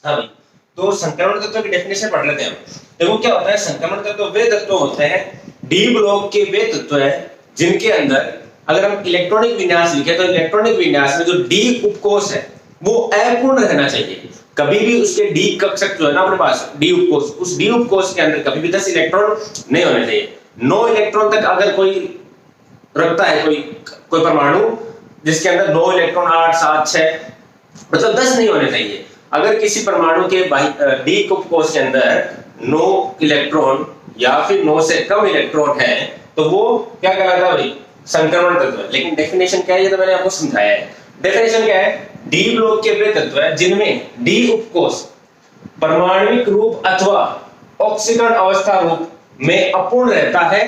हाँ भाई, तो संक्रमण तत्व की डेफिनेशन पढ़ लेते हैं हम। देखो क्या होता है, संक्रमण तत्व वे तत्व होते हैं, डी ब्लॉक के वे तत्व है जिनके अंदर अगर हम इलेक्ट्रॉनिक विन्यास लिखे तो इलेक्ट्रॉनिक विन्यास में जो डी उपकोष है वो अपूर्ण रहना चाहिए। कभी भी उसके डी कक्षक जो है ना अपने पास डी उपकोष, उस डी उपकोष के अंदर कभी भी 10 इलेक्ट्रॉन नहीं होने चाहिए। 9 इलेक्ट्रॉन तक अगर कोई रखता है कोई परमाणु जिसके अंदर 9 इलेक्ट्रॉन 8 7 6 मतलब 10 नहीं होने चाहिए। अगर किसी परमाणु के डी उपकोष के अंदर 9 इलेक्ट्रॉन या फिर 9 से कम इलेक्ट्रॉन है तो वो क्या कहलाता है भाई, संक्रमण तत्व है। लेकिन डेफिनेशन क्या है ये तो मैंने आपको समझाया है। डेफिनेशन क्या है, डी ब्लॉक के वे तत्व है जिनमें डी उपकोष परमाणविक रूप अथवा ऑक्सीकरण अवस्था रूप में अपूर्ण रहता है,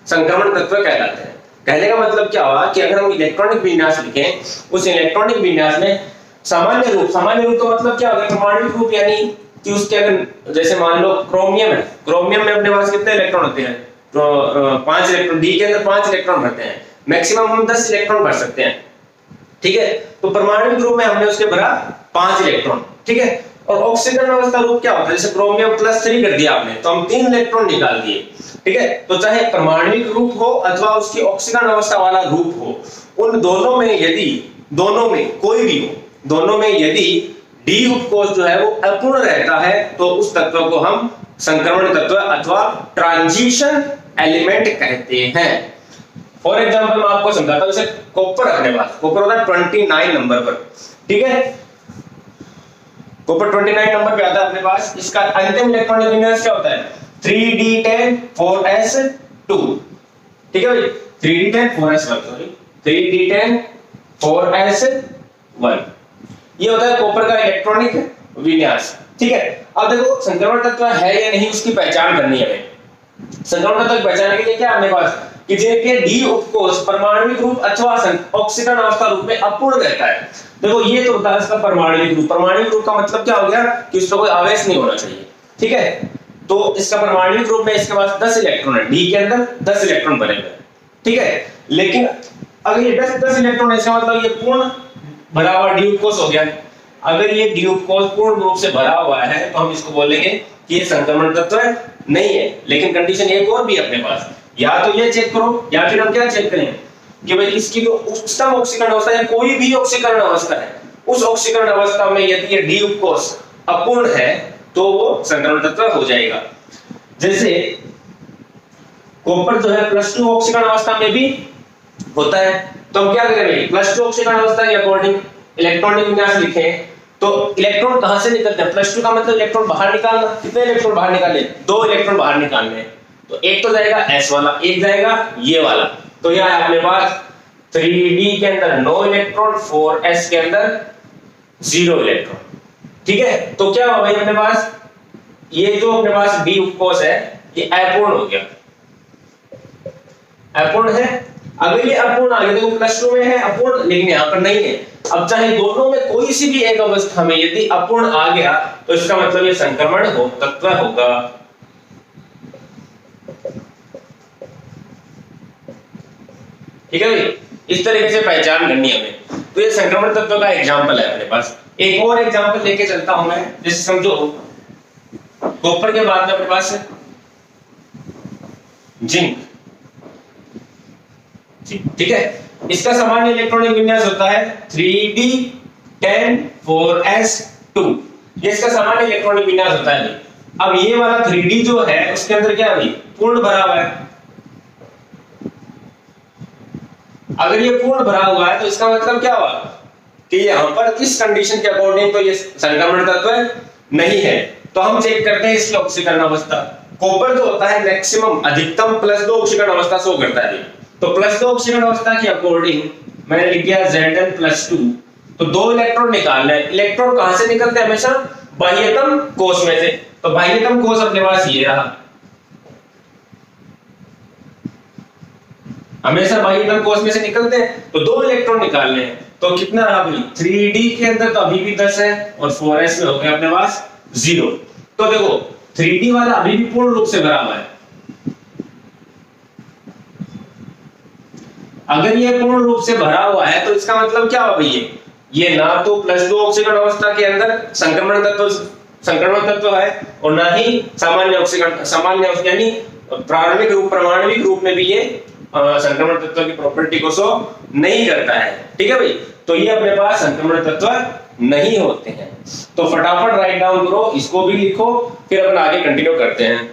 संक्रमण तत्व कहलाते हैं। कहने का मतलब क्या हुआ कि अगर हम इलेक्ट्रॉनिक विन्यास लिखें, उस इलेक्ट्रॉनिक विन्यास में सामान्य रूप तो मतलब क्या होगा, परमाणविक रूप यानी कि उसके अगर जैसे मान लो क्रोमियम है, क्रोमियम में अपने पास कितने इलेक्ट्रॉन होते हैं, तो 5 इलेक्ट्रॉन, डी के अंदर 5 इलेक्ट्रॉन भरते हैं, मैक्सिमम हम 10 इलेक्ट्रॉन भर सकते हैं, ठीक है। तो परमाणविक रूप में हमने उसके भरा 5 इलेक्ट्रॉन, ठीक है। और ऑक्सीकरण अवस्था रूप क्या होता है, जैसे क्रोमियम +3 कर दिया आपने तो हम 3 इलेक्ट्रॉन निकाल दिए, ठीक है। तो चाहे परमाणविक रूप हो अथवा उसकी ऑक्सीकरण अवस्था वाला रूप हो, उन दोनों में यदि दोनों में कोई भी हो, दोनों में यदि डी उपकोष जो है वो अपूर्ण रहता है तो उस तत्व को हम संक्रमण तत्व अथवा ट्रांजिशन एलिमेंट कहते हैं। फॉर एग्जांपल मैं आपको समझाता हूं, जैसे कॉपर अपने पास, कॉपर होता है 29 नंबर पर, ठीक है। कॉपर 29 नंबर पे आता है अपने पास। इसका अंतिम इलेक्ट्रॉनिक विन्यास क्या होता है, 3d10 4s2, ठीक है भाई, 3d10 4s1 sorry 3d10 4s1 ये होता है कॉपर का इलेक्ट्रॉनिक विन्यास, ठीक है। अब देखो संक्रमण तत्व है या नहीं उसकी पहचान करनी है हमें। संक्रमण तत्व की पहचान के लिए क्या अपने पास कि जिनके डी उपकोष परमाणविक रूप अथवा ऑक्सीकरण अवस्था रूप में अपूर्ण रहता है। देखो ये तो होता है इसका परमाणविक रूप। परमाणविक रूप का मतलब क्या हो गया कि उसमें कोई आवेश नहीं होना चाहिए, ठीक है। तो इसका परमाणविक रूप में इसके पास 10 इलेक्ट्रॉन है, डी के अंदर 10 इलेक्ट्रॉन भरे हुए हैं, ठीक है। लेकिन अगर ये 10 इलेक्ट्रॉन है इसका मतलब ये पूर्ण भरा हुआ डी उपकोष हो गया। अगर ये डी उपकोष पूर्ण रूप से भरा हुआ है तो हम इसको बोलेंगे कि ये संक्रमण तत्व नहीं है। लेकिन कंडीशन एक और भी अपने पास, या तो ये चेक करो या फिर हम क्या चेक करें कि भाई इसकी जो उच्चतम ऑक्सीकरण अवस्था है, कोई भी ऑक्सीकरण अवस्था है, उस ऑक्सीकरण अवस्था में यदि ये डी उपकोष अपूर्ण है तो वो संक्रमण तत्व हो जाएगा। जैसे कॉपर जो है +2 ऑक्सीकरण अवस्था में भी होता है, तो हम क्या करेंगे, +2 ऑक्सीकरण अवस्था के अकॉर्डिंग इलेक्ट्रॉनिक विन्यास लिखें तो इलेक्ट्रॉन कहां से निकलते हैं, +2 का मतलब इलेक्ट्रॉन बाहर निकालना। कितने इलेक्ट्रॉन बाहर निकाले, 2 इलेक्ट्रॉन बाहर निकालने हैं। तो एक तो जाएगा s वाला, एक जाएगा ये वाला। तो यह है अपने पास 3d के अंदर 9 इलेक्ट्रॉन, 4s के अंदर 0 इलेक्ट्रॉन, ठीक है। तो क्या हुआ भाई अपने पास, ये जो अपने पास डी उपकोष है ये अपूर्ण हो गया, अपूर्ण है। अगर ये अपूर्ण आ गया तो +2 में है अपूर्ण, लेकिन यहां पर नहीं है। अब चाहे दोनों में कोई सी भी एक अवस्था में यदि अपूर्ण आ गया तो इसका मतलब ये संक्रमण हो तत्व होगा। ठीक है भाई, इस तरीके से पहचान करनी है हमें। तो ये संक्रमण तत्व का एग्जांपल है अपने पास। एक और एग्जांपल लेके चलता हूं मैं, जैसे समझो कॉपर के बाद में अपने पास जिंक, ठीक है। इसका सामान्य इलेक्ट्रॉनिक विन्यास होता है 3d10 4s2, ये इसका सामान्य इलेक्ट्रॉनिक विन्यास होता है। अब ये वाला 3d जो है उसके अंदर क्या है, पूर्ण भरा हुआ है। अगर ये पूर्ण भरा हुआ है तो इसका मतलब क्या हुआ कि यहां पर इस कंडीशन के अकॉर्डिंग तो ये संक्रमण तत्व नहीं है। तो हम चेक करते हैं इसकी ऑक्सीकरण अवस्था। कॉपर जो होता है मैक्सिमम अधिकतम +2 ऑक्सीकरण अवस्था शो करता है। तो +2 ऑक्सीकरण अवस्था के अकॉर्डिंग मैंने लिख दिया Zn+2। तो 2 इलेक्ट्रॉन निकालना है। इलेक्ट्रॉन कहां से निकलते हैं, हमेशा बाह्यतम कोष में से। तो बाह्यतम कोष अपने पास ये रहा, हमेशा बाह्यतम कोष में से निकलते हैं। तो 2 इलेक्ट्रॉन निकालने हैं। तो कितना रहा भाई, 3d के अंदर तो अभी भी 10 है और 4s में हो गया अपने पास 0। तो देखो 3d वाला अभी भी पूर्ण रूप से भरा हुआ है। अगर ये पूर्ण रूप से भरा हुआ है तो इसका मतलब क्या हुआ भाई, ये ना तो +2 ऑक्सीकरण अवस्था के अंदर संक्रमण तत्व संक्रमण तत्व है और ना ही सामान्य ऑक्सीकरण, सामान्य यानी प्रारंभिक रूप परमाणविक रूप में भी ये संक्रमण तत्व की प्रॉपर्टी को शो नहीं करता है। ठीक है भाई, तो ये अपने पास संक्रमण तत्व नहीं होते हैं। तो फटाफट राइट डाउन करो, इसको भी लिखो, फिर अपन आगे कंटिन्यू करते हैं।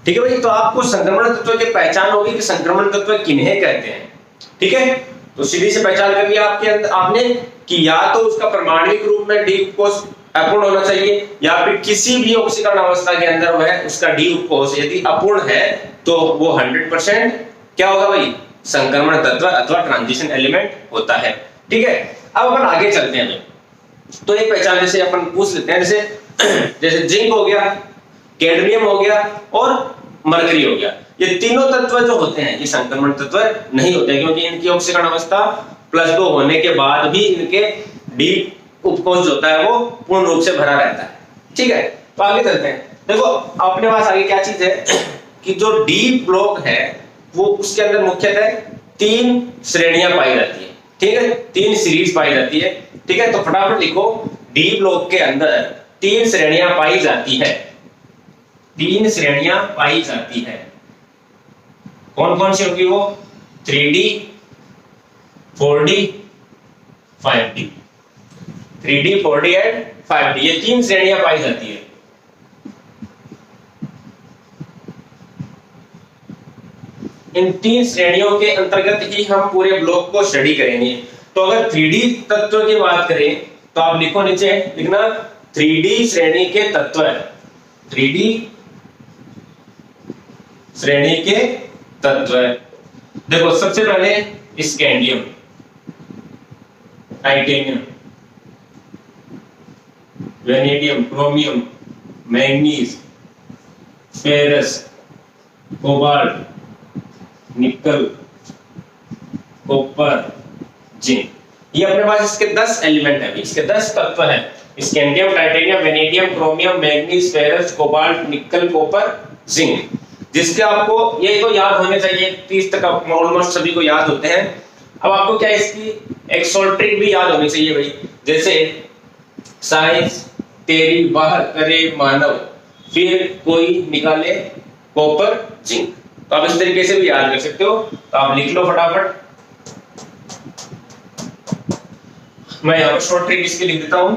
ठीक है भाई, तो आपको संक्रमण तत्व की पहचान होगी कि संक्रमण तत्व किन्हें कहते हैं। ठीक है, तो सीधी से पहचान कर लिया आपके अंदर आपने कि या तो उसका परमाणविक रूप में डी उपकोष अपूर्ण होना चाहिए, या फिर किसी भी ऑक्सीकरण अवस्था के अंदर वह उसका डी उपकोष यदि अपूर्ण है तो वो 100% क्या होगा भाई, संक्रमण तत्व अथवा ट्रांजिशन एलिमेंट होता है। ठीक है, अब अपन आगे चलते हैं। तो ये पहचान जैसे अपन पूछ लेते हैं, जैसे जिंक हो गया, कैडमियम हो गया और मरकरी हो गया, ये तीनों तत्व जो होते हैं ये संक्रमण तत्व नहीं होते, क्योंकि इनकी ऑक्सीकरण अवस्था +2 होने के बाद भी इनके डी उपकोष जो होता है वो पूर्ण रूप से भरा रहता है। ठीक है, तो आगे चलते हैं। देखो अपने पास आगे क्या चीज है कि जो डी ब्लॉक है वो उसके अंदर मुख्यतः 3 श्रेणियां पाई जाती है। ठीक है, 3 सीरीज पाई जाती है। ठीक है, तो फटाफट लिखो, डी ब्लॉक के अंदर 3 श्रेणियां पाई जाती है। 3 श्रेणियां पाई जाती है, कौन कौन सी होगी वो, 3D, 4D, 5D। 3D, 4D and 5D, ये 3 श्रेणियां पाई जाती है। इन 3 श्रेणियों के अंतर्गत ही हम पूरे ब्लॉक को स्टडी करेंगे। तो अगर 3D तत्व की बात करें तो आप लिखो, नीचे लिखना 3D श्रेणी के तत्व है। 3D श्रेणी के तत्व है। देखो सबसे पहले scandium, titanium, vanadium, chromium, manganese, ferrous, cobalt, निकल, कॉपर, जिंक, ये अपने पास इसके 10 एलिमेंट है, इसके 10 तत्व हैं। Scandium, titanium, vanadium, chromium, manganese, ferrous, cobalt, निकल, कॉपर, जिंक, जिसके आपको ये तो याद होने चाहिए, 30 तक ऑलमोस्ट सभी को याद होते हैं। अब आपको क्या इसकी एक शॉर्ट ट्रिक भी याद होनी चाहिए भाई, जैसे साइंस तेरी बाहर करे मानव, फिर कोई निकाले कॉपर, जिंक। तो आप इस तरीके से भी याद कर सकते हो, तो आप लिख लो फटाफट। मैं यहाँ पर शॉर्ट ट्रिक इसकी लिख देता हूं।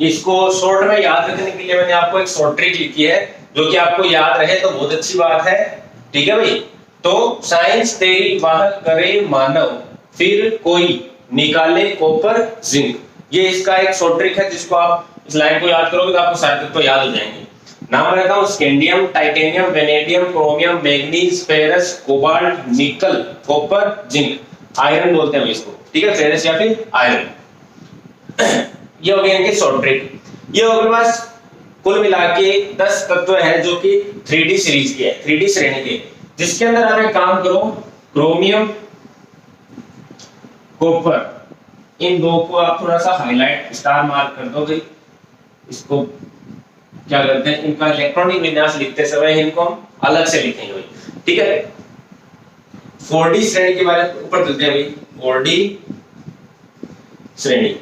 इसको शॉर्ट में याद रखने के लिए मैंने आपको एक शॉर्ट ट्रिक लिखी है, जो कि आपको याद रहे तो बहुत अच्छी बात है। ठीक है भाई, तो साइंस तेरी बाहर करे मानव, फिर कोई निकाले कॉपर, जिंक, ये इसका एक शॉर्ट ट्रिक है, जिसको आप इस लाइन को याद करोगे तो आपको सारे तत्व याद हो जाएंगे। नाम रहता हूं, scandium, titanium, vanadium, chromium, manganese, ferrous, cobalt, निकल, कॉपर, जिंक, आयरन बोलते हैं इसको। ठीक है, फेरस या फिर आयरन। ये हो गया इनके शॉर्ट ट्रिक। ये हो गए पास कुल मिला के 10 तत्व हैं जो कि 3D सीरीज के है, 3D श्रेणी के, जिसके अंदर आप एक काम करो, क्रोमियम, कॉपर, इन दो को आप थोड़ा सा हाईलाइट स्टार मार्क कर दो भाई। इसको क्या करते हैं, इनका इलेक्ट्रॉनिक विन्यास लिखते समय इनको हम अलग से लिखेंगे भाई। ठीक है, 4D श्रेणी के बारे में ऊपर चलते हैं भाई। 4D श्रेणी,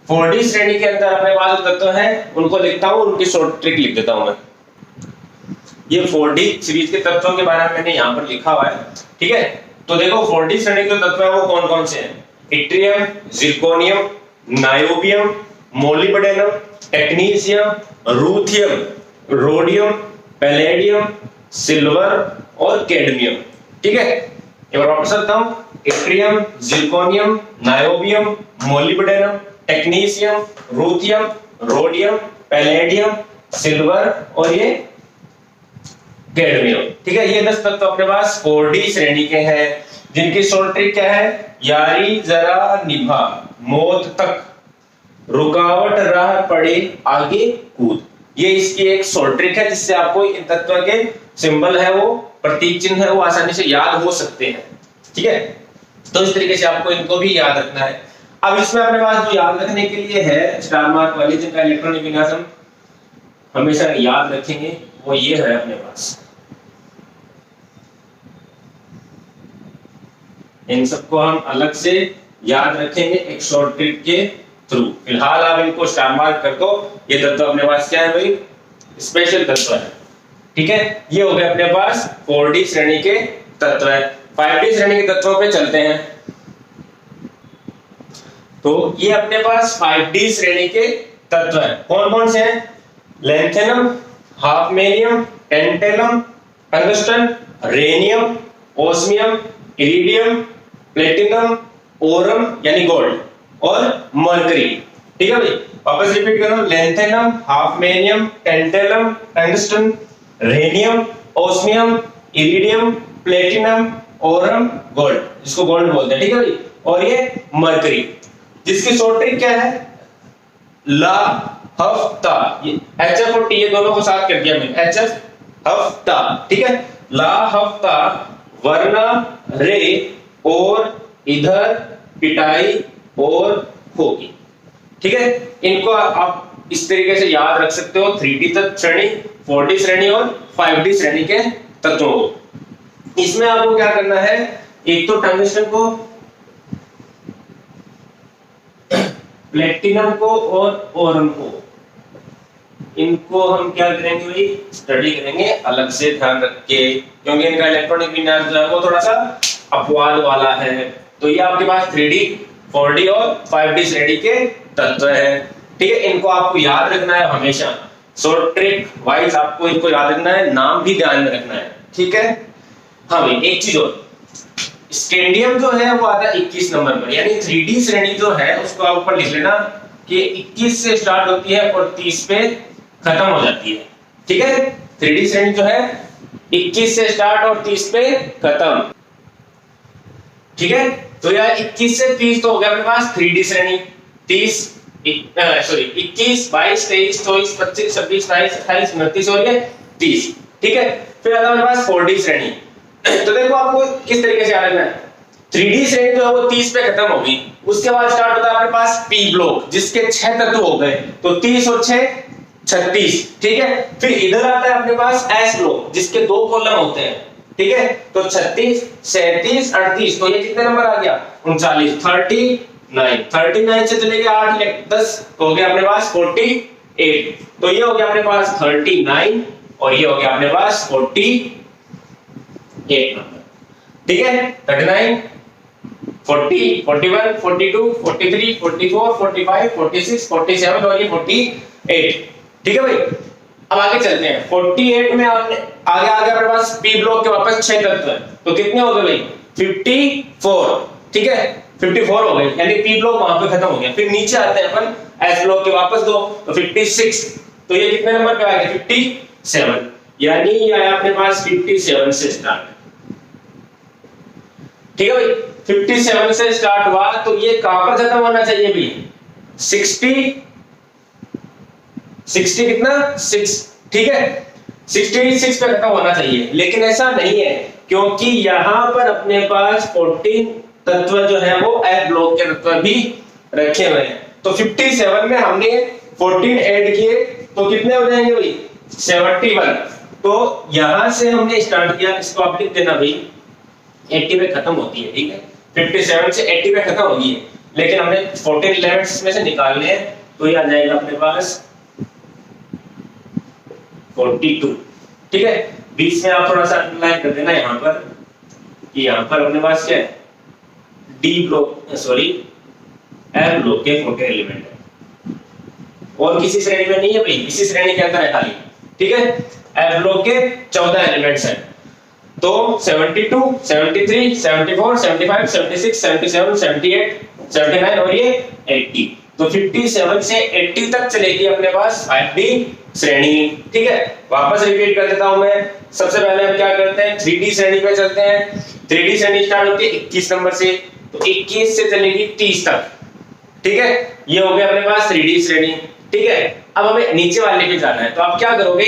4D श्रेणी के अंदर अपने पास जो तत्व हैं उनको लिखता हूं, उनकी शॉर्ट ट्रिक लिख देता हूं मैं। ये 4D सीरीज के तत्वों के बारे में मैंने यहां पर लिखा हुआ है। ठीक है, तो देखो 4D श्रेणी के तत्व है वो कौन कौन से हैं, yttrium, zirconium, niobium, molybdenum, technetium, ruthenium, rhodium, palladium, silver और कैडमियम। ठीक है, एक बार वापस करता हूं, yttrium, zirconium, niobium, molybdenum, technetium, ruthenium, rhodium, palladium, silver और ये कैडमियम। ठीक है, ये 10 तत्व अपने पास 4D श्रेणी के हैं, जिनकी शॉर्ट ट्रिक क्या है, यारी जरा निभा मौत तक, रुकावट राह पड़े आगे कूद। ये इसकी एक शॉर्ट ट्रिक है, जिससे आपको इन तत्व के सिंबल है वो, प्रतीक चिन्ह है वो आसानी से याद हो सकते हैं। ठीक है, तो इस तरीके से आपको इनको भी याद रखना है। अब इसमें अपने पास जो याद रखने के लिए है स्टार मार्क वाली, जिनका इलेक्ट्रॉनिक विन्यास हम हमेशा याद रखेंगे, वो ये है अपने पास। इन सबको हम अलग से याद रखेंगे एक शॉर्ट ट्रिक के थ्रू। फिलहाल आप इनको स्टार मार्क कर दो। ये तत्व अपने पास क्या है भाई, स्पेशल तत्व है। ठीक है, ये हो गए अपने पास 4D श्रेणी के तत्व है। 5D श्रेणी के तत्वों पे चलते हैं। तो ये अपने पास 5D श्रेणी के तत्व है। कौन कौन से हैं? Lanthanum, hafnium, tantalum, tungsten, rhenium, osmium, iridium, platinum, aurum यानी गोल्ड और मरकरी। ठीक है भाई, वापस रिपीट कर रहा हूं। Lanthanum, hafnium, tantalum, tungsten, rhenium, osmium, iridium, platinum, aurum, gold, जिसको गोल्ड बोलते हैं। ठीक है भाई, और ये मरकरी, जिसकी शॉर्ट ट्रिक क्या है? ला हफ्ता। ये HF और T ये दोनों को साथ कर दिया मैंने, HF हफ्ता। ठीक है, ला हफ्ता, वरना रे और इधर पिटाई और होगी। ठीक है, इनको आप इस तरीके से याद रख सकते हो। 3D तत्व श्रेणी, 4D श्रेणी और 5D श्रेणी के तत्वों को। इसमें आपको क्या करना है? एक तो टंगस्टन को, प्लेटिनम को और ओरम को, इनको हम क्या करेंगे भाई, स्टडी करेंगे अलग से ध्यान रख के, क्योंकि इनका इलेक्ट्रॉनिक विन्यास जो है वो थोड़ा सा अपवाद वाला है। तो ये आपके पास 3D, 4D और 5D श्रेणी के तत्व है। ठीक है, इनको आपको याद रखना है हमेशा। शॉर्ट ट्रिक वाइज आपको इनको याद रखना है, नाम भी ध्यान में रखना है। ठीक है, हाँ भाई, एक चीज और, स्कैंडियम जो है वो आता है 21 नंबर पर, यानी 3D श्रेणी जो है उसको आप ऊपर लिख लेना कि 21 से स्टार्ट होती है और 30 पे खत्म हो जाती है। ठीक है, 3D श्रेणी जो है 21 से स्टार्ट और 30 पे खत्म। ठीक है, तो यार 21 से 30 तो हो गया अपने पास 3D श्रेणी। 21, 22, 23, 24, 25, 26, 27, 28, 29 और ये 30। ठीक है, फिर आता है हमारे पास 4D श्रेणी। तो देखो आपको किस तरीके से याद रखना है। 3D श्रेणी जो है वो 30 पे खत्म होगी, उसके बाद स्टार्ट होता है अपने पास P ब्लॉक, जिसके 6 तत्व हो गए, तो 30 और 6 36। ठीक है, फिर इधर आता है अपने पास S ब्लॉक, जिसके 2 कॉलम होते हैं। ठीक है, तो 36, 37, 38, तो ये कितने नंबर आ गया? 39, 39 से चले गए 8, 10, तो हो गया अपने पास 48। तो ये हो गया अपने पास 39 और ये हो गया अपने पास 48 नंबर। ठीक है, 39, 40, 41, 42, 43, 44, 45, 46, 47 और ये 48। ठीक है भाई, अब आगे चलते हैं। 48 में आपने आगे अपने पास P ब्लॉक के वापस 6 तत्व है, तो कितने हो गए भाई? 54। ठीक है, 54 हो गए, यानी P ब्लॉक वहां पे खत्म हो गया। फिर नीचे आते हैं अपन S ब्लॉक के वापस 2, तो 56। तो ये कितने नंबर पे आ गया? 57, यानी ये आया अपने पास 57 से स्टार्ट। ठीक है भाई, 57 से स्टार्ट हुआ, तो ये कहां पर खत्म होना चाहिए भी? 60 कितना? 6। ठीक है, 66 पे खत्म होना चाहिए, लेकिन ऐसा नहीं है, क्योंकि यहां पर अपने पास 14 तत्व जो है वो F ब्लॉक के तत्व भी रखे हुए हैं। तो 57 में हमने 14 ऐड किए, तो कितने हो जाएंगे भाई? 71। तो यहां से हमने स्टार्ट किया, इसको आप लिख देना भाई, 80 पे खत्म होती है। ठीक है, 57 से 80 पे खत्म होगी है, लेकिन हमने 14 एलिमेंट्स में से निकालने हैं, तो ये आ जाएगा अपने पास 42। ठीक है, बीच में आप थोड़ा सा अंडरलाइन कर देना यहां पर कि यहां पर अपने पास क्या है? F ब्लॉक के 14 एलिमेंट है, और किसी श्रेणी में नहीं है भाई, इसी श्रेणी के अंदर है खाली। ठीक है, F ब्लॉक के 14 एलिमेंट्स हैं, तो 72, 73, 74, 75, 76, 77, 78, 79 और ये 80। तो 57 से 80 तक चलेगी अपने पास 5D श्रेणी। ठीक है, वापस रिपीट कर देता हूं मैं। सबसे पहले हम क्या करते हैं? 3D श्रेणी पे चलते हैं। 3D श्रेणी स्टार्ट होती है 21 नंबर से, तो 21 से चलेगी 30 तक। ठीक है, ये हो गया अपने पास 3D श्रेणी। ठीक है, अब हमें नीचे वाले पे जाना है, तो आप क्या करोगे?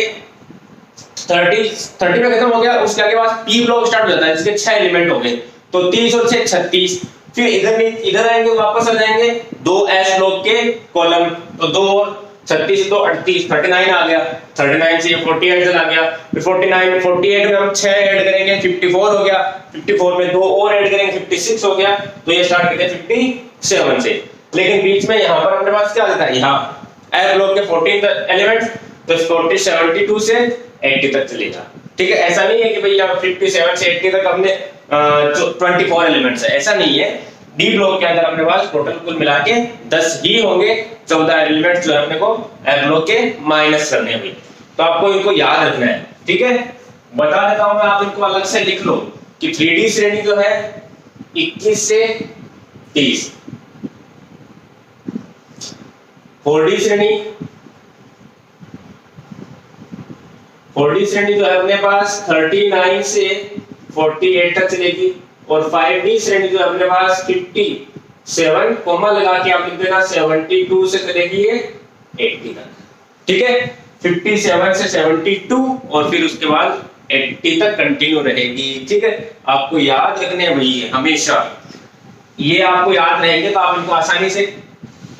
30 पे खत्म हो गया, उसके आगे पास P ब्लॉक स्टार्ट हो जाता है, जिसके 6 एलिमेंट हो गए, तो 30 और 6 36। फिर इधर आएंगे, वापस आ जाएंगे 2 S ब्लॉक के कॉलम, तो 2 और 36 तो 38, 39 आ गया, 39 से 48 चला गया, फिर 48 में हम 6 ऐड करेंगे 54 हो गया, 54 में 2 और ऐड करेंगे 56 हो गया। तो ये स्टार्ट करते हैं 57 से, लेकिन बीच में यहाँ पर अपने पास क्या आता है, यहाँ ए ब्लॉक के 14 एलिमेंट्स, तो 72 से 80 तक चलेगा। ठीक है, ऐसा नहीं है कि भाई 57 से 80 तक हमने 24 एलिमेंट्स है, ऐसा नहीं है। डी ब्लॉक के अंदर अपने पास टोटल कुल मिला के 10 ही होंगे, 14 एलिमेंट जो है अपने को ए ब्लॉक के माइनस करने हैं भाई। तो आपको इनको याद रखना है। ठीक है, बता देता हूं मैं, आप इनको अलग से लिख लो कि 3D श्रेणी जो है 21 से 30, 4D श्रेणी जो है अपने पास 39 से 48 तक चलेगी, और 5D श्रेणी जो है अपने पास 57 कोमा लगा के आप लिख देना 72 से चलेगी ये 80 तक। ठीक है, 57 से 72 और फिर उसके बाद 80 तक कंटिन्यू रहेगी। ठीक है, आपको याद रखने हैं भाई हमेशा, ये आपको याद रहेंगे तो आप इनको आसानी से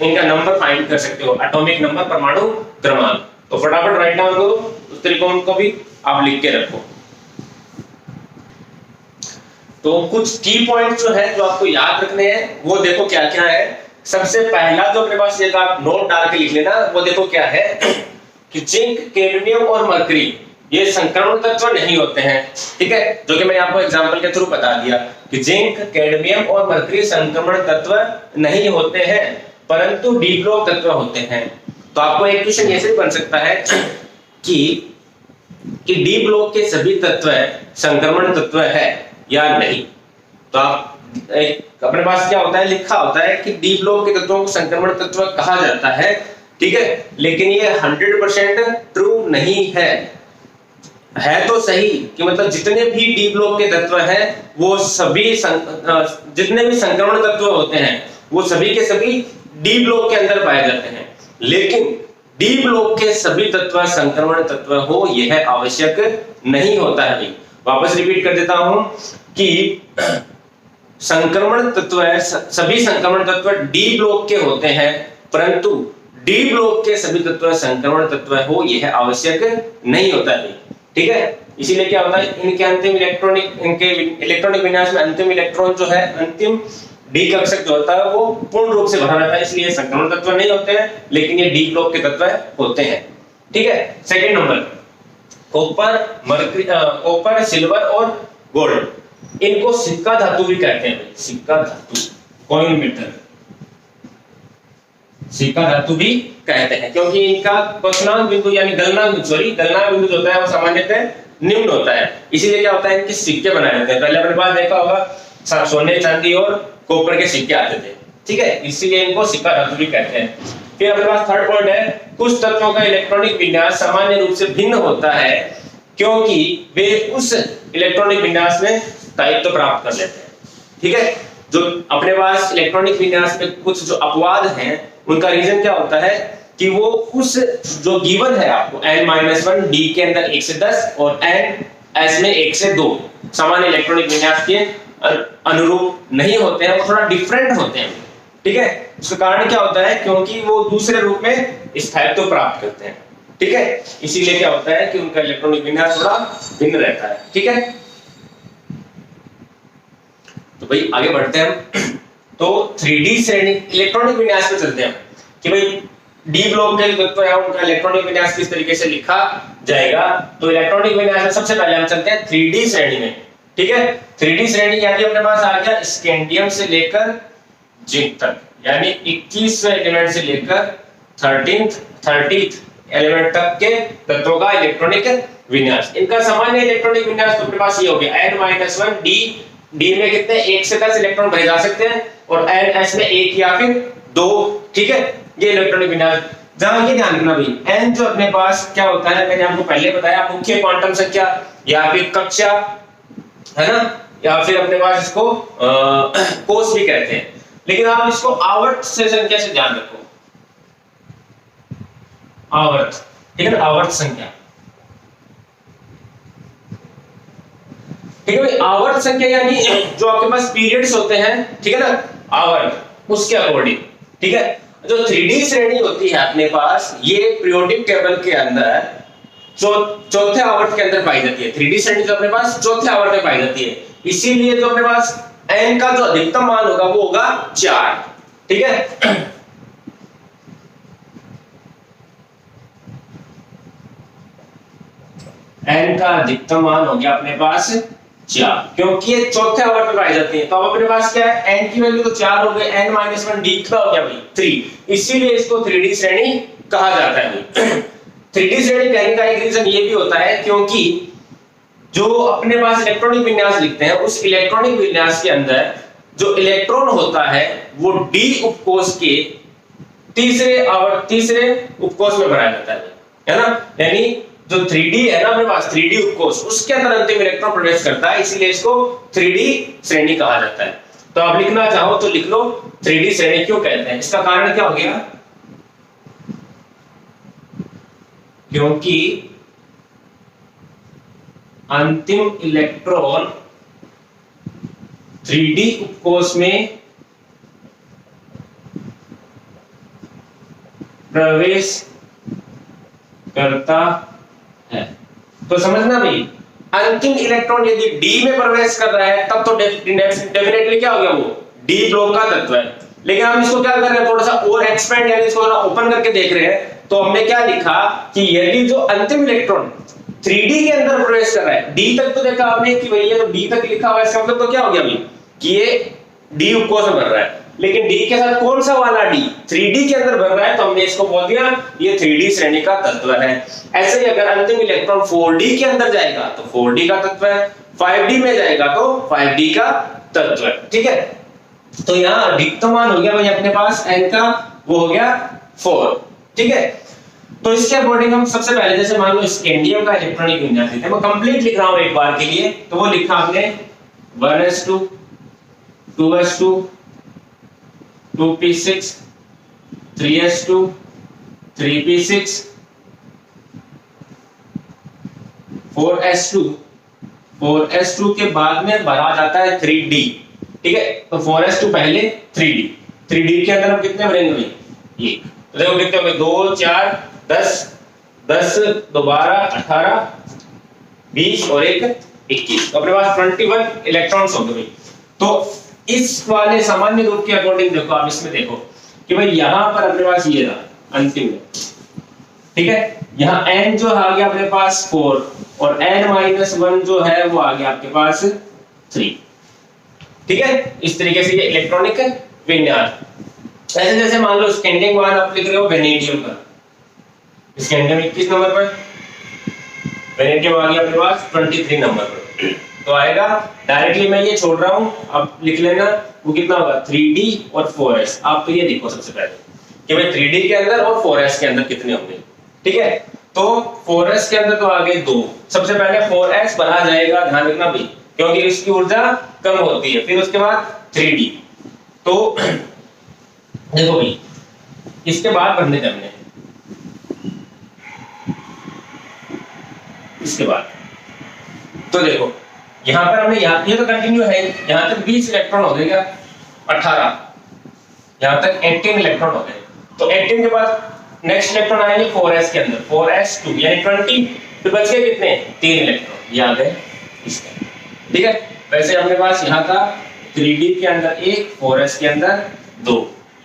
इनका नंबर फाइंड कर सकते हो, एटॉमिक नंबर, परमाणु क्रमांक। तो फटाफट राइट डाउन करो, उस त्रिकोण को भी आप लिख के रखो। तो कुछ की पॉइंट जो है जो आपको याद रखने हैं वो देखो क्या क्या है। सबसे पहला जो अपने पास ये आप नोट डाल के लिख लेना, वो देखो क्या है कि जिंक, कैडमियम और मरकरी ये संक्रमण तत्व नहीं होते हैं। ठीक है, जो कि मैंने आपको एग्जांपल के थ्रू बता दिया कि जिंक, कैडमियम और मरकरी संक्रमण तत्व नहीं होते हैं, परंतु डी ब्लॉक तत्व होते हैं। तो आपको एक क्वेश्चन ऐसे भी बन सकता है कि डी ब्लॉक के सभी तत्व संक्रमण तत्व है या नहीं। तो आप अपने पास क्या होता है, लिखा होता है कि डी ब्लॉक के तत्वों को संक्रमण तत्व कहा जाता है। ठीक है, लेकिन ये 100% ट्रू नहीं है तो सही कि मतलब जितने भी डी ब्लॉक के तत्व हैं वो सभी जितने भी संक्रमण तत्व होते हैं वो सभी के सभी डी ब्लॉक के अंदर पाए जाते हैं, लेकिन डी ब्लॉक के सभी तत्व संक्रमण तत्व हो यह आवश्यक नहीं होता है भाई। वापस रिपीट कर देता हूं कि संक्रमण तत्व सभी संक्रमण तत्व डी ब्लॉक के होते हैं, परंतु डी ब्लॉक के सभी तत्व संक्रमण तत्व हो यह आवश्यक नहीं होता है। ठीक है, इसीलिए क्या होता है, इनके इलेक्ट्रॉनिक विन्यास में अंतिम इलेक्ट्रॉन जो है, अंतिम डी कक्षक जो होता है वो पूर्ण रूप से भरा रहता है, इसलिए संक्रमण तत्व नहीं होते हैं, लेकिन ये डी ब्लॉक के तत्व होते हैं। ठीक है, सेकंड नंबर, कॉपर, सिल्वर और गोल्ड, इनको सिक्का धातु भी कहते हैं। सिक्का धातु, कॉइन मेटल, सिक्का धातु भी कहते हैं, क्योंकि इनका क्वथनांक बिंदु यानी गलनांक बिंदु जो होता है वो सामान्यतः निम्न होता है, इसीलिए क्या होता है इनके सिक्के बनाए जाते हैं। पहले अपने पास देखा होगा सोने, चांदी और कॉपर के सिक्के आते थे। ठीक है, इसीलिए इनको सिक्का धातु भी कहते हैं। फिर अपने पास थर्ड पॉइंट है, कुछ तत्वों का इलेक्ट्रॉनिक विन्यास सामान्य रूप से भिन्न होता है क्योंकि वे उस इलेक्ट्रॉनिक विन्यास में स्थायित्व प्राप्त कर लेते हैं। ठीक है, जो अपने पास इलेक्ट्रॉनिक विन्यास में कुछ जो अपवाद हैं उनका रीजन क्या होता है कि वो उस जो गिवन है आपको n-1 डी के अंदर 1 से 10 और n s में 1 से 2 सामान्य इलेक्ट्रॉनिक विन्यास के अनुरूप नहीं होते हैं, वो थोड़ा डिफरेंट होते हैं। ठीक है, इसका कारण क्या होता है, क्योंकि वो दूसरे रूप में स्थायित्व प्राप्त करते हैं। ठीक है, इसीलिए क्या होता है कि उनका इलेक्ट्रॉनिक विन्यास थोड़ा भिन्न रहता है। ठीक है, तो भाई आगे बढ़ते हैं हम। तो 3D श्रेणी इलेक्ट्रॉनिक विन्यास पे चलते हैं कि भाई डी ब्लॉक के तत्व है उनका इलेक्ट्रॉनिक विन्यास किस तरीके से लिखा जाएगा। तो इलेक्ट्रॉनिक विन्यास में सबसे पहले हम चलते हैं 3D श्रेणी में। ठीक है, 3D श्रेणी यानी अपने पास आ गया स्कैंडियम से लेकर जिंक तक, यानी 21वें एलिमेंट से लेकर 30th एलिमेंट तक के तत्वों का इलेक्ट्रॉनिक विन्यास। इनका सामान्य इलेक्ट्रॉनिक विन्यास तो अपने पास ये हो गया n-1 डी में कितने 1 से 10 इलेक्ट्रॉन भरे जा सकते हैं और n-s में 1 या फिर 2। ठीक है, ये इलेक्ट्रॉनिक विन्यास। जहां ये ध्यान रखना भाई, n जो अपने पास क्या होता है, मैंने आपको पहले बताया मुख्य क्वांटम संख्या या फिर कक्षा है ना, या फिर अपने पास इसको कोष भी कहते हैं, लेकिन आप इसको आवर्त से संख्या से ध्यान रखो, आवर्त। ठीक है, आवर्त संख्या। ठीक है भाई, आवर्त संख्या यानी जो आपके पास पीरियड्स होते हैं, ठीक है ना, आवर्त उसके अकॉर्डिंग। ठीक है, जो 3D श्रेणी होती है अपने पास, ये पीरियोडिक टेबल के अंदर चौथे आवर्त के अंदर पाई जाती है। 3D श्रेणी जो अपने पास चौथे आवर्त में पाई जाती है, इसीलिए जो अपने पास n का जो अधिकतम मान होगा वो होगा 4। ठीक है, n का अधिकतम मान हो गया अपने पास 4, क्योंकि ये चौथे आवर्त में पाई जाती है। तो अब अपने पास क्या है, n की वैल्यू तो 4 हो गई, n - 1 d कितना हो गया भाई 3, इसीलिए इसको 3D श्रेणी कहा जाता है भाई। 3D श्रेणी कहने का एक रीजन ये भी होता है क्योंकि जो अपने पास इलेक्ट्रॉनिक विन्यास लिखते हैं, उस इलेक्ट्रॉनिक विन्यास के अंदर जो इलेक्ट्रॉन होता है वो d उपकोष के तीसरे उपकोष में भरा जाता है ना। यानी जो 3D है ना अपने पास, 3D उपकोष, उसके अंदर अंतिम इलेक्ट्रॉन प्रवेश करता है, इसीलिए इसको 3D श्रेणी कहा जाता है। तो आप लिखना चाहो तो लिख लो 3D श्रेणी क्यों कहते हैं। इसका कारण क्या हो गया, क्योंकि अंतिम इलेक्ट्रॉन 3D उपकोष में प्रवेश करता है। तो समझना भाई, अंतिम इलेक्ट्रॉन यदि D में प्रवेश कर रहा है तब तो डेफिनेटली क्या हो गया, वो D ब्लॉक का तत्व है। लेकिन हम इसको क्या कर रहे हैं, थोड़ा सा और एक्सपेंड यानी इसको थोड़ा ओपन करके देख रहे हैं। तो हमने क्या लिखा कि यदि जो अंतिम इलेक्ट्रॉन 3D के अंदर प्रवेश कर रहा है, D तक तो देखा आपने कि भैया तो D तक लिखा हुआ है, इसका मतलब तो क्या हो गया भाई कि ये D उपकोष में भर रहा है। लेकिन D के साथ कौन सा वाला D 3D के अंदर भर रहा है, तो हमने इसको बोल दिया ये 3D श्रेणी का तत्व है। ऐसे ही अगर अंतिम इलेक्ट्रॉन 4D के अंदर जाएगा तो 4D का तत्व है, 5D में जाएगा तो 5D का तत्व है। ठीक है, तो यहाँ अधिकतम मान हो गया भाई अपने पास n का, वो हो गया 4। ठीक है, तो इसके अकॉर्डिंग हम सबसे पहले जैसे मान लो स्कैंडियम का इलेक्ट्रॉनिक विन्यास लिखते हैं। मैं कंप्लीट लिख रहा हूं एक बार के लिए, तो वो लिखा हमने 1s2 2s2 2p6 3s2 3p6 4s2 4s2 के बाद में भरा जाता है 3D। ठीक है, तो 4s2 पहले 3D के अंदर हम कितने भरेंगे भाई, ये तो देखो कितने होंगे, 2 4 10 10 2 12 18 20 और 1 21, तो अपने पास 21 इलेक्ट्रॉन्स होंगे भाई। तो इस वाले सामान्य रूप के अकॉर्डिंग देखो, आप इसमें देखो कि भाई यहां पर अपने पास ये रहा अंतिम में। ठीक है, यहां n जो आ गया अपने पास 4 और n-1 जो है वो आ गया आपके पास 3। ठीक है, इस तरीके से ये इलेक्ट्रॉनिक विन्यास। ऐसे जैसे मान लो स्कैंडियम वन आप लिख रहे हो वेनेडियम का, स्कैंडियम 21 नंबर पर, वेनेडियम आ गया अपने पास 23 नंबर पर। तो आएगा डायरेक्टली, मैं ये छोड़ रहा हूं, अब लिख लेना वो कितना होगा 3D और 4s। आप तो ये देखो सबसे पहले कि भाई 3D के अंदर और 4s के अंदर कितने होंगे। ठीक है, तो 4s के अंदर तो आ गए 2, सबसे पहले 4s भरा जाएगा, ध्यान रखना भाई, क्योंकि इसकी ऊर्जा कम होती है। फिर उसके बाद 3D, तो देखो भाई इसके बाद भरने जाने, इसके बाद तो देखो यहां पर हमने ये तो कंटिन्यू है, यहां तक 20 इलेक्ट्रॉन हो गए, 18 यहां तक 18 इलेक्ट्रॉन हो गए। तो 18 के बाद नेक्स्ट इलेक्ट्रॉन आएंगे 4s के अंदर, 4s2 यानी 20, तो बच गए कितने 3 इलेक्ट्रॉन, ये आ गए इसके। ठीक है, वैसे अपने पास यहां था 3D के अंदर 1, 4s के अंदर 2।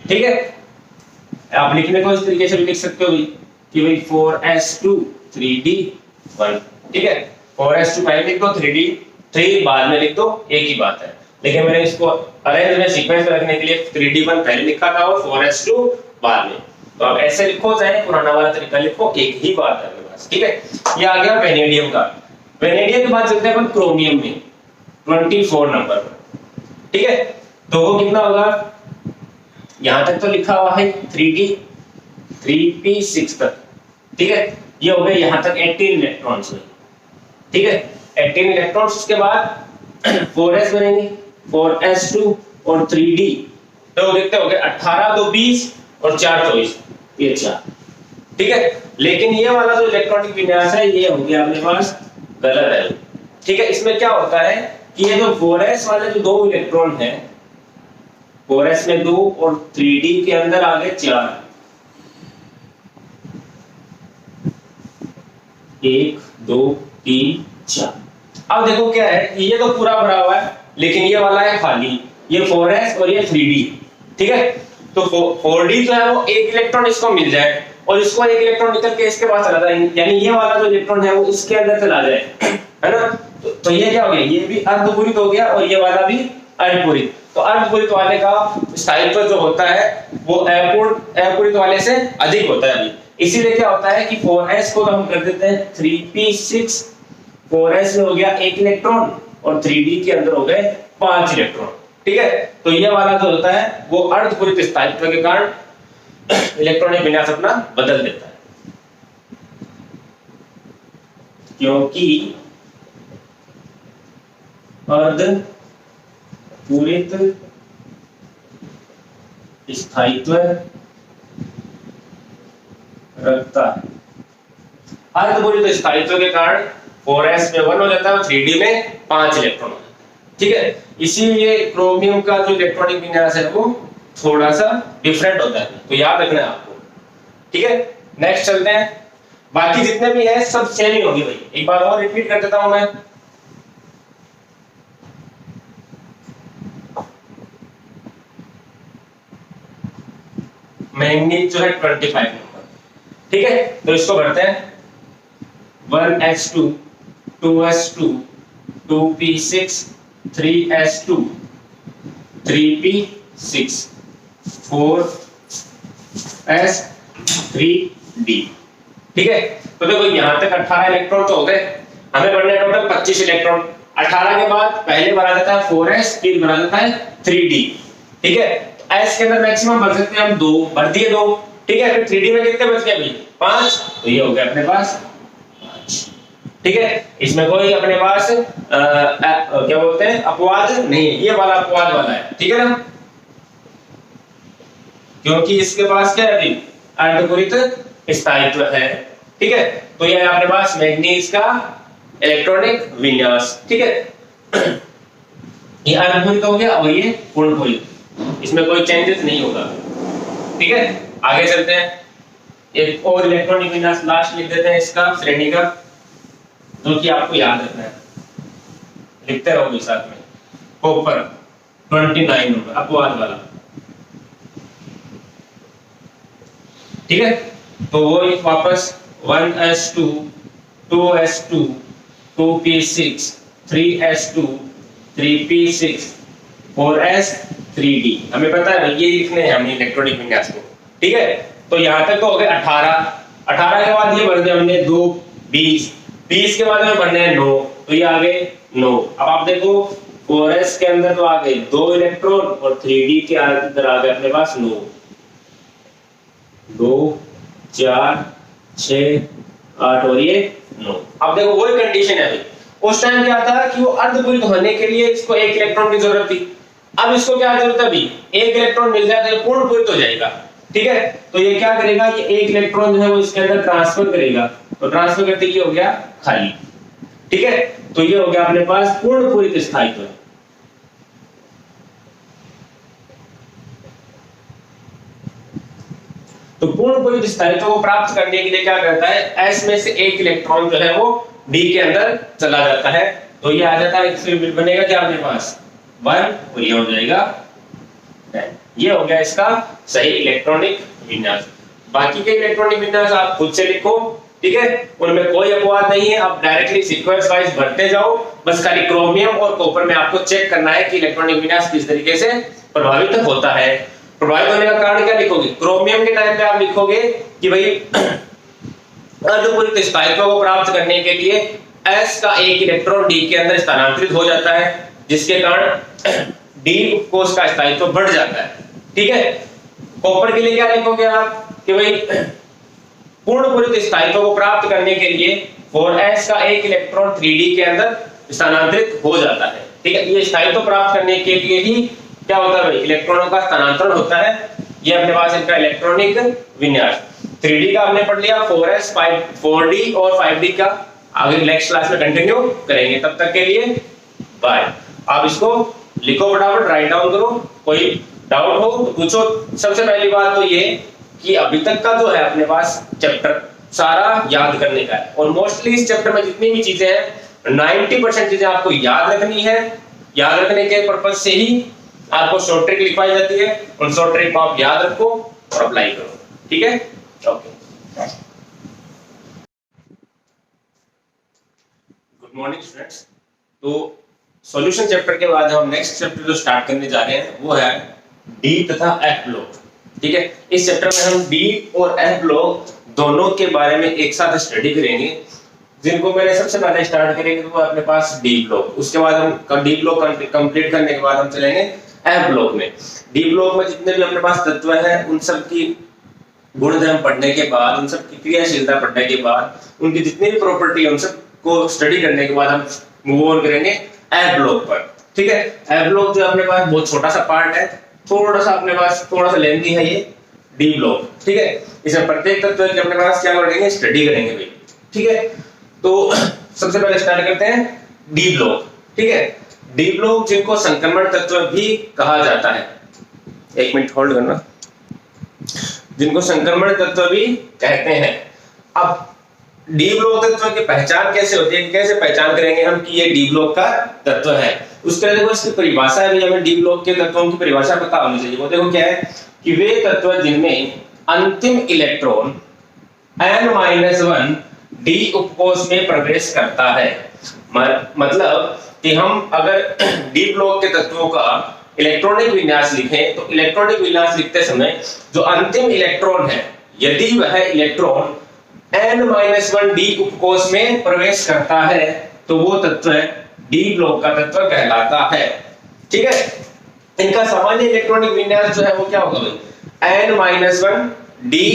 ठीक है, आप लिखने को इस तरीके से भी लिख सकते हो कि भाई 4s2 3D1। ठीक है, 4s2 पहले लिख दो, 3 बाद में लिख दो, एक ही बात है। लेकिन मैंने इसको अरेंज में सीक्वेंस में रखने के लिए 3D1 पहले लिखा था और 4s2 बाद में। तो आप ऐसे लिखो चाहे पुराना वाला तरीका लिखो, एक ही बात है मेरे पास। ठीक है, ये आ गया वेनेडियम का। वेनेडियम के बाद चलते हैं अपन क्रोमियम में 24 नंबर पर। ठीक है, तो वो कितना होगा, यहां तक तो लिखा हुआ है 3D 3p6 तक। ठीक है, ये हो गए यहां तक 18 इलेक्ट्रॉन्स में। ठीक है, 18 इलेक्ट्रॉन्स, उसके बाद 4s बनेंगे, 4s2 और 3D, तो देखते हो गए 18 2 20 और 4 24, ये 4। ठीक है, लेकिन ये वाला जो इलेक्ट्रॉनिक विन्यास है ये हो गया अपने पास गलत है। ठीक है, इसमें क्या होता है कि ये जो 4s वाले जो 2 इलेक्ट्रॉन है, 4s में 2 और 3d के अंदर आ गए 4, 1 2 3 4। अब देखो क्या है, ये तो पूरा भरा हुआ है लेकिन ये वाला है खाली, ये 4s और ये 3d, ठीक है। तो 4d जो है वो एक इलेक्ट्रॉन इसको मिल जाए और इसको एक इलेक्ट्रॉन निकल के इसके पास चला जाए, यानी ये वाला जो इलेक्ट्रॉन है वो इसके अंदर चला जाए, है ना। तो ये क्या हो गया, ये भी अर्धपूरित हो गया और ये वाला भी अर्धपूरित। तो अर्धपूरित वाले का स्थायित्व जो होता है वो अपूरित वाले से अधिक होता है अभी। इसीलिए क्या होता है कि 4s को हम कर देते हैं 3p6, 4s में हो गया एक इलेक्ट्रॉन और 3d के अंदर हो गए 5 इलेक्ट्रॉन, ठीक है। तो ये वाला जो होता है वो अर्धपूरित स्थायित्व के कारण इलेक्ट्रॉनिक विन्यास अपना बदल देता है, क्योंकि अर्धपूरित स्थायित्व रखता है। अर्धपूरित स्थायित्व के कारण 4s में 1 हो जाता है और 3d में 5 इलेक्ट्रॉन, ठीक है। इसीलिए क्रोमियम का जो इलेक्ट्रॉनिक विन्यास है वो थोड़ा सा डिफरेंट होता है, तो याद रखना है आपको, ठीक है। नेक्स्ट चलते हैं, बाकी जितने भी है सब सेम ही होगी भाई। एक बार और रिपीट कर देता हूं मैं, मैंगनीज जो है 25 नंबर, ठीक है। तो इसको भरते हैं 1s2 2s2 2p6 3s2 3p6 4s3d, ठीक है। तो देखो यहां तक 18 इलेक्ट्रॉन तो हो गए, हमें भरना है टोटल 25 इलेक्ट्रॉन। 18 के बाद पहले भरा जाता है 4s, फिर भरा जाता है 3d, ठीक है। s के अंदर मैक्सिमम भर सकते हैं हम 2, भर दिए 2, ठीक है। फिर 3d में कितने बच गए भाई 5, तो ये हो गया अपने पास 5, ठीक है। इसमें कोई अपने पास क्या बोलते हैं अपवाद नहीं है, ये वाला अपवाद वाला है, ठीक है ना, क्योंकि इसके पास क्या है अभी अर्धपूरित स्थायित्व है, ठीक है। तो ये अपने पास मैंगनीज का इलेक्ट्रॉनिक विन्यास, ठीक है। ये अर्धपूरित हो गया और ये पूर्णपूरित, इसमें कोई चेंजेस नहीं होगा, ठीक है। आगे चलते हैं, एक और इलेक्ट्रॉनिक विन्यास लास्ट लिख देते हैं इसका श्रेणी का, जो कि आपको याद रखना है, लिखते रहोगे साथ में। कॉपर 29 नंबर अपवाद वाला, ठीक है। तो वो एक वापस 1s2 2s2 2p6 3s2 3p6 4s3d, हमें पता है ये लिखने हैं हमने इलेक्ट्रॉनिक विन्यास को, ठीक है। तो यहां तक तो हो गए 18 के बाद ये भर दिया हमने 2 20 के बाद हमें भरने हैं 9, तो ये आ गए 9। अब आप देखो 4s के अंदर तो आ गए 2 इलेक्ट्रॉन और 3d के अंदर आ गए अपने पास 9, 2 4 6 8 और ये 9। अब देखो वही कंडीशन है अभी, उस टाइम क्या था कि वो अर्धपूरित होने के लिए इसको एक इलेक्ट्रॉन की जरूरत थी, अब इसको क्या जरूरत है अभी एक इलेक्ट्रॉन मिल जाए तो ये पूर्णपूरित हो जाएगा, ठीक है। तो ये क्या करेगा, ये एक इलेक्ट्रॉन जो है वो इसके अंदर ट्रांसफर करेगा, तो ट्रांसफर करते ये हो गया खाली, ठीक है। तो ये हो गया अपने पास पूर्णपूरित स्थायित्व। तो पूर्णपूरित स्थायित्व को प्राप्त करने के लिए क्या करता है, s में से एक इलेक्ट्रॉन जो है वो d के अंदर चला जाता है, तो ये आ जाता है, फिर बनेगा क्या अपने पास 1 और ये हो जाएगा 10। ये हो गया इसका सही इलेक्ट्रॉनिक विन्यास। बाकी के इलेक्ट्रॉनिक विन्यास आप खुद से लिखो, ठीक है, उनमें कोई अपवाद नहीं है, आप डायरेक्टली सीक्वेंस वाइज भरते जाओ, बस खाली क्रोमियम और कॉपर में आपको चेक करना है कि इलेक्ट्रॉनिक विन्यास किस तरीके से प्रभावित होता है। प्रभावित होने का कारण क्या लिखोगे, क्रोमियम के टाइम पे आप लिखोगे कि भाई अर्धपूरित स्थायित्व को प्राप्त करने के लिए s का एक इलेक्ट्रॉन d के अंदर स्थानांतरित हो जाता है, जिसके कारण d कोष का स्थायित्व बढ़ जाता है, ठीक है। कॉपर के लिए क्या लिखोगे आप कि भाई पूर्णपूरित स्थायित्व को प्राप्त करने के लिए 4s का एक इलेक्ट्रॉन 3d के अंदर स्थानांतरित हो जाता है, ठीक है। ये स्थायित्व प्राप्त करने के लिए ही क्या होता है भाई इलेक्ट्रॉनों का स्थानांतरण होता है। ये अपने पास इनका इलेक्ट्रॉनिक विन्यास 3d का हमने पढ़ लिया, 4s 4d और 5d का आगे नेक्स्ट क्लास में कंटिन्यू करेंगे। तब तक के लिए बाय। आप इसको लिखो फटाफट, राइट डाउन करो, कोई डाउट हो तो पूछो। सबसे पहली बात तो ये कि अभी तक का जो है अपने पास चैप्टर सारा याद करने का है, और मोस्टली इस चैप्टर में जितनी भी चीजें हैं 90% चीजें आपको याद रखनी है। याद रखने के पर्पज से ही आपको शॉर्ट ट्रिक लिखवाई जाती है, उन शॉर्ट ट्रिक को आप याद रखो और अप्लाई करो। ठीक है, ओके। Good morning students. तो सॉल्यूशन चैप्टर के बाद हम नेक्स्ट चैप्टर जो स्टार्ट करने जा रहे हैं वो है डी तथा एफ ब्लॉक। ठीक है, इस चैप्टर में हम डी और एफ ब्लॉक दोनों के बारे में एक साथ स्टडी करेंगे। जिनको मैंने सबसे पहले स्टार्ट करेंगे तो वो अपने पास डी ब्लॉक, उसके बाद हम डी ब्लॉक कंप्लीट करने के बाद हम चलेंगे एफ ब्लॉक में। डी ब्लॉक में जितने भी अपने पास तत्व हैं उन सब की गुणधर्म पढ़ने के बाद, उन सब की क्रियाशीलता पढ़ने के बाद, उनकी जितनी भी प्रॉपर्टी है उन सब को स्टडी करने के बाद हम मूव ऑन करेंगे एफ ब्लॉक पर। ठीक है, एफ ब्लॉक जो अपने पास बहुत छोटा सा पार्ट है, थोड़ा सा अपने पास थोड़ा सा लेंथी है ये डी ब्लॉक। ठीक है, इसमें प्रत्येक तत्व की अपने पास क्या करेंगे, स्टडी करेंगे भाई। ठीक है, तो सबसे पहले स्टार्ट करते हैं डी ब्लॉक। ठीक है, डी ब्लॉक जिनको संक्रमण तत्व भी कहा जाता है, एक मिनट होल्ड करना, जिनको संक्रमण तत्व भी कहते हैं। अब डी ब्लॉक तत्व की पहचान कैसे होती है, कैसे पहचान करेंगे हम कि ये डी ब्लॉक का तत्व है। उसके लिए देखो इसकी परिभाषा है, हमें डी ब्लॉक के तत्वों की परिभाषा पता होनी चाहिए। वो देखो क्या है कि वे तत्व जिनमें अंतिम इलेक्ट्रॉन n-1 डी उपकोष में प्रवेश करता है। मतलब कि हम अगर डी ब्लॉक के तत्वों का इलेक्ट्रॉनिक विन्यास लिखें तो इलेक्ट्रॉनिक विन्यास लिखते समय जो अंतिम इलेक्ट्रॉन है, यदि वह इलेक्ट्रॉन n-1 डी उपकोष में प्रवेश करता है तो वो तत्व डी ब्लॉक का तत्व कहलाता है। ठीक है, इनका सामान्य इलेक्ट्रॉनिक विन्यास जो है वो क्या होगा भाई, n-1 डी,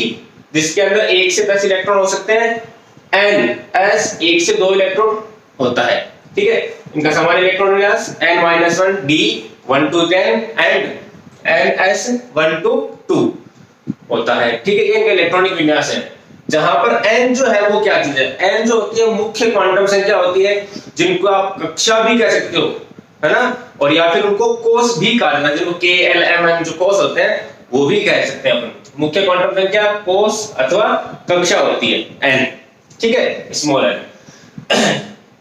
जिसके अंदर 1 से 10 इलेक्ट्रॉन हो सकते हैं, n-s 1 से 2 इलेक्ट्रॉन होता है। ठीक है, इनका सामान्य इलेक्ट्रॉन विन्यास n-1 D 1 to 10 and ns 1 to 2 होता है। ठीक है, ये इनका इलेक्ट्रॉनिक विन्यास है। जहां पर n जो है वो क्या चीज है, n जो होती है मुख्य क्वांटम संख्या होती है, जिनको आप कक्षा भी कह सकते हो, है ना, और या फिर उनको कोष भी कहा जाता है, जिनको k l m n जो कोष होते हैं वो भी कह सकते हैं अपन। मुख्य क्वांटम संख्या कोष अथवा कक्षा होती है n। ठीक है, स्मॉल n।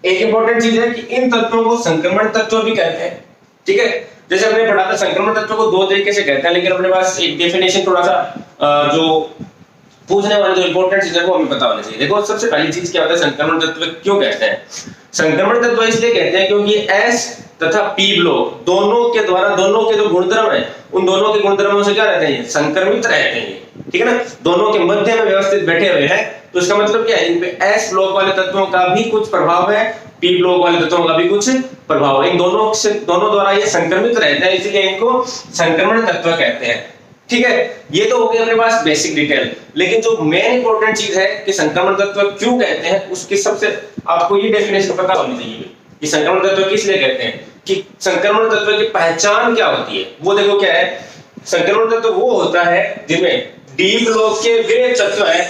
एक इंपॉर्टेंट चीज है कि इन तत्वों को संक्रमण तत्व भी कहते हैं। ठीक है, जैसे हमने पढ़ा था संक्रमण तत्व को दो तरीके से कहते हैं, लेकिन अपने पास एक डेफिनेशन थोड़ा सा जो पूछने वाले जो इंपॉर्टेंट चीज है वो हमें पता होना चाहिए। देखो सबसे पहली चीज क्या होता है, संक्रमण तत्व क्यों कहते हैं। संक्रमण तत्व इसलिए कहते हैं क्योंकि S तथा P ब्लॉक दोनों के द्वारा, दोनों के जो गुणधर्म है उन दोनों के गुणधर्मों से क्या रहते हैं, संक्रमित रहते हैं। ठीक है ना, दोनों के मध्य में व्यवस्थित बैठे हुए हैं, तो इसका मतलब क्या है, इन पे S ब्लॉक वाले तत्वों का भी कुछ प्रभाव है, P ब्लॉक वाले तत्वों का भी कुछ प्रभाव है। इन दोनों द्वारा ये संक्रमित रहते हैं, इसलिए इनको संक्रमण तत्व कहते हैं। ठीक है, ये तो हो गई अपने पास बेसिक डिटेल, लेकिन जो मेन इंपॉर्टेंट चीज है कि संक्रमण तत्व क्यों कहते हैं, उसकी सबसे आपको ये डेफिनेशन पता होनी चाहिए कि संक्रमण तत्व किस लिए कहते हैं, कि संक्रमण तत्व की पहचान क्या होती है। वो देखो क्या है, संक्रमण तत्व वो होता है जिनमें डी ब्लॉक के वे तत्व है